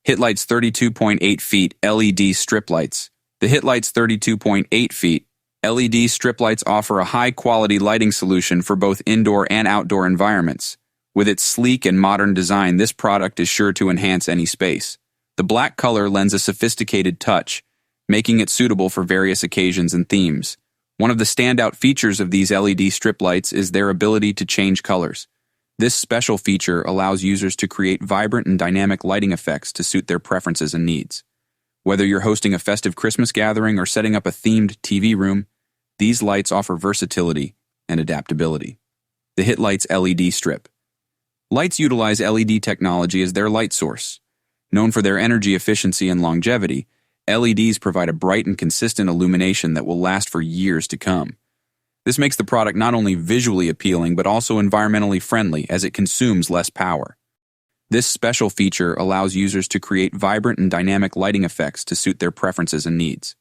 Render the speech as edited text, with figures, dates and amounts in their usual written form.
HitLights 32.8 feet LED strip lights. The HitLights 32.8 feet LED strip lights offer a high-quality lighting solution for both indoor and outdoor environments. With its sleek and modern design, this product is sure to enhance any space. The black color lends a sophisticated touch, making it suitable for various occasions and themes. One of the standout features of these LED strip lights is their ability to change colors. This special feature allows users to create vibrant and dynamic lighting effects to suit their preferences and needs. Whether you're hosting a festive Christmas gathering or setting up a themed TV room, these lights offer versatility and adaptability. The HitLights LED strip. Lights utilize LED technology as their light source. Known for their energy efficiency and longevity, LEDs provide a bright and consistent illumination that will last for years to come. This makes the product not only visually appealing but also environmentally friendly as it consumes less power. This special feature allows users to create vibrant and dynamic lighting effects to suit their preferences and needs.